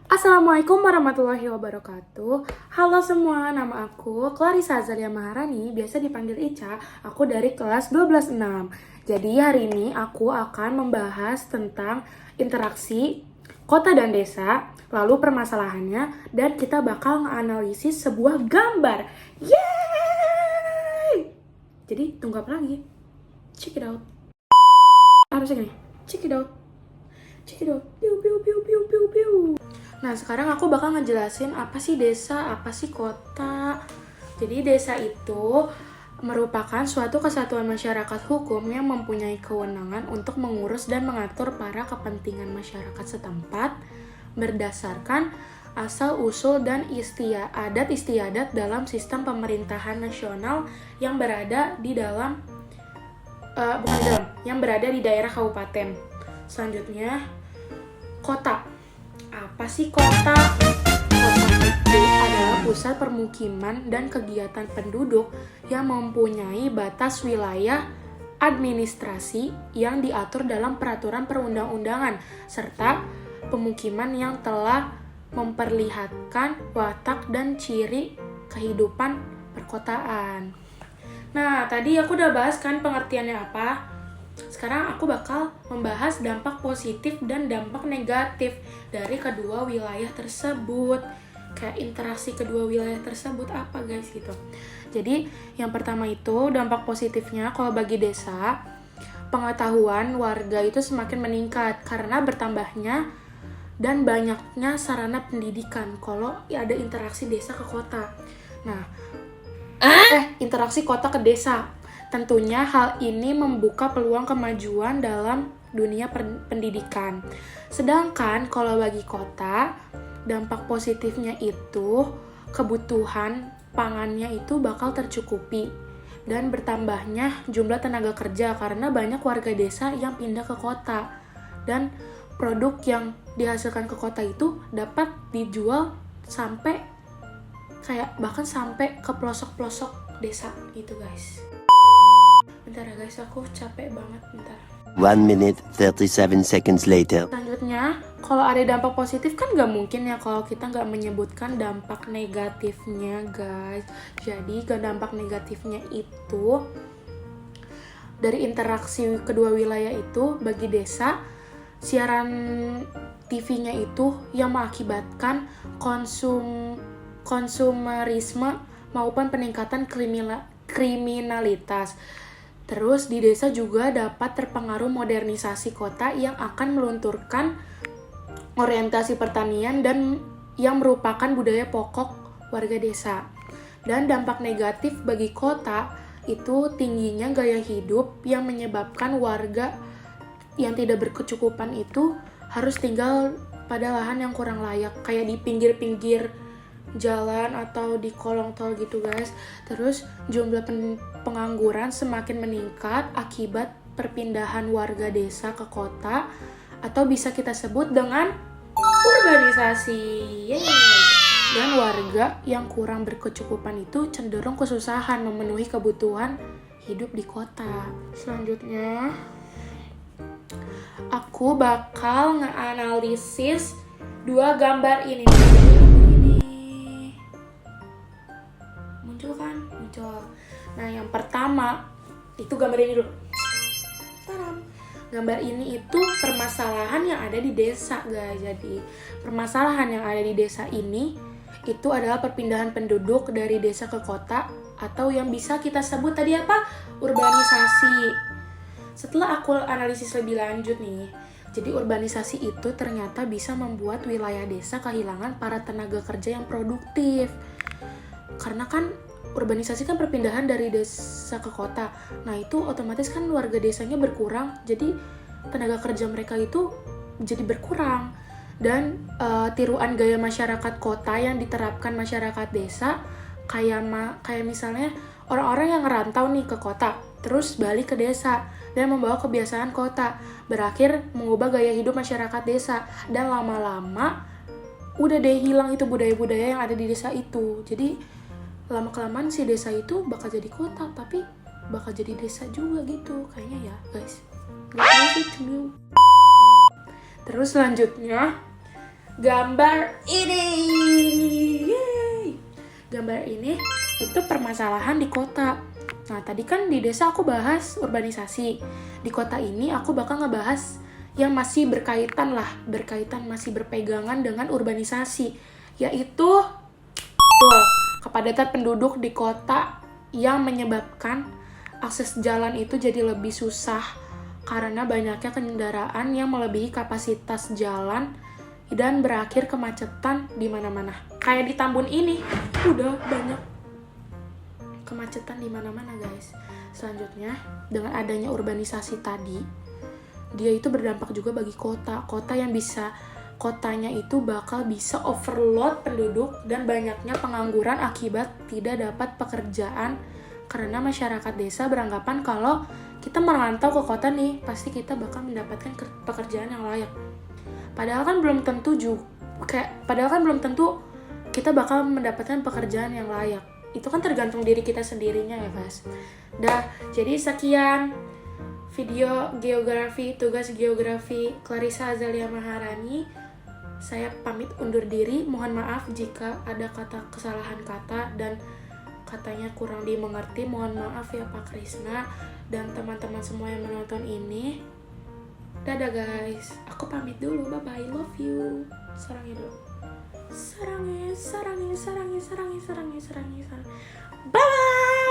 Assalamualaikum warahmatullahi wabarakatuh. Halo semua, nama aku Clarissa Azalia Maharani, biasa dipanggil Ica. Aku dari kelas 12-6. Jadi hari ini aku akan membahas tentang interaksi kota dan desa, lalu permasalahannya, dan kita bakal nganalisis sebuah gambar. Yeay! Jadi tunggu apa lagi? Check it out. Harusnya gini, check it out. Check it out. Piu, piu, piu, piu, piu, piu. Nah, sekarang aku bakal ngejelasin apa sih desa, apa sih kota. Jadi desa itu merupakan suatu kesatuan masyarakat hukum yang mempunyai kewenangan untuk mengurus dan mengatur para kepentingan masyarakat setempat berdasarkan asal-usul dan adat istiadat dalam sistem pemerintahan nasional yang berada di dalam yang berada di daerah kabupaten. Selanjutnya, kota. Apa sih kota? Kota itu adalah pusat permukiman dan kegiatan penduduk yang mempunyai batas wilayah administrasi yang diatur dalam peraturan perundang-undangan serta pemukiman yang telah memperlihatkan watak dan ciri kehidupan perkotaan. Nah, tadi aku udah bahas kan pengertiannya apa. Sekarang aku bakal membahas dampak positif dan dampak negatif dari kedua wilayah tersebut. Kayak interaksi kedua wilayah tersebut apa guys gitu. Jadi yang pertama itu dampak positifnya kalau bagi desa, pengetahuan warga itu semakin meningkat karena bertambahnya dan banyaknya sarana pendidikan kalau ada interaksi desa ke kota. Nah, interaksi kota ke desa. Tentunya hal ini membuka peluang kemajuan dalam dunia pendidikan. Sedangkan kalau bagi kota, dampak positifnya itu kebutuhan pangannya itu bakal tercukupi dan bertambahnya jumlah tenaga kerja karena banyak warga desa yang pindah ke kota dan produk yang dihasilkan ke kota itu dapat dijual sampai bahkan sampai ke pelosok-pelosok desa gitu guys. Bentar ya guys, aku capek banget, bentar. 1 minute 37 seconds later. Selanjutnya, kalau ada dampak positif kan nggak mungkin ya kalau kita nggak menyebutkan dampak negatifnya guys. Jadi dampak negatifnya itu dari interaksi kedua wilayah itu bagi desa, siaran TV-nya itu yang mengakibatkan konsumerisme maupun peningkatan kriminalitas. Terus di desa juga dapat terpengaruh modernisasi kota yang akan melunturkan orientasi pertanian dan yang merupakan budaya pokok warga desa. Dan dampak negatif bagi kota itu tingginya gaya hidup yang menyebabkan warga yang tidak berkecukupan itu harus tinggal pada lahan yang kurang layak, kayak di pinggir-pinggir jalan atau di kolong tol gitu guys. Terus jumlah pengangguran semakin meningkat akibat perpindahan warga desa ke kota atau bisa kita sebut dengan urbanisasi. Dan warga yang kurang berkecukupan itu cenderung kesusahan memenuhi kebutuhan hidup di kota. Selanjutnya aku bakal ngeanalisis dua gambar ini. Muncul. Nah, yang pertama itu gambar ini dulu. Taram. Gambar ini itu permasalahan yang ada di desa, guys. Jadi, permasalahan yang ada di desa ini itu adalah perpindahan penduduk dari desa ke kota atau yang bisa kita sebut tadi apa? Urbanisasi. Setelah aku analisis lebih lanjut nih, jadi urbanisasi itu ternyata bisa membuat wilayah desa kehilangan para tenaga kerja yang produktif. Karena kan urbanisasi kan perpindahan dari desa ke kota. Nah, itu otomatis kan warga desanya berkurang. Jadi tenaga kerja mereka itu jadi berkurang. Dan tiruan gaya masyarakat kota yang diterapkan masyarakat desa kayak misalnya orang-orang yang ngerantau nih ke kota, terus balik ke desa dan membawa kebiasaan kota, berakhir mengubah gaya hidup masyarakat desa dan lama-lama udah deh hilang itu budaya-budaya yang ada di desa itu. Jadi lama-kelamaan si desa itu bakal jadi kota, tapi bakal jadi desa juga gitu kayaknya ya guys. Terus selanjutnya gambar ini. Yeay. Gambar ini itu permasalahan di kota. Nah, tadi kan di desa aku bahas urbanisasi. Di kota ini aku bakal ngebahas yang masih berkaitan masih berpegangan dengan urbanisasi, yaitu kepadatan penduduk di kota yang menyebabkan akses jalan itu jadi lebih susah karena banyaknya kendaraan yang melebihi kapasitas jalan dan berakhir kemacetan di mana-mana. Kayak di Tambun ini, udah banyak kemacetan di mana-mana, guys. Selanjutnya, dengan adanya urbanisasi tadi, dia itu berdampak juga bagi kota. Kotanya itu bakal bisa overload penduduk dan banyaknya pengangguran akibat tidak dapat pekerjaan karena masyarakat desa beranggapan kalau kita merantau ke kota nih, pasti kita bakal mendapatkan pekerjaan yang layak. Padahal kan belum tentu kita bakal mendapatkan pekerjaan yang layak. Itu kan tergantung diri kita sendirinya ya, guys. Jadi sekian video tugas geografi Clarissa Azalia Maharani. Saya pamit undur diri. Mohon maaf jika ada kesalahan kata dan katanya kurang dimengerti. Mohon maaf ya Pak Krisna dan teman-teman semua yang menonton ini. Dadah guys, aku pamit dulu. Bye bye, love you. Sarangnya dulu. Sarangnya. Bye.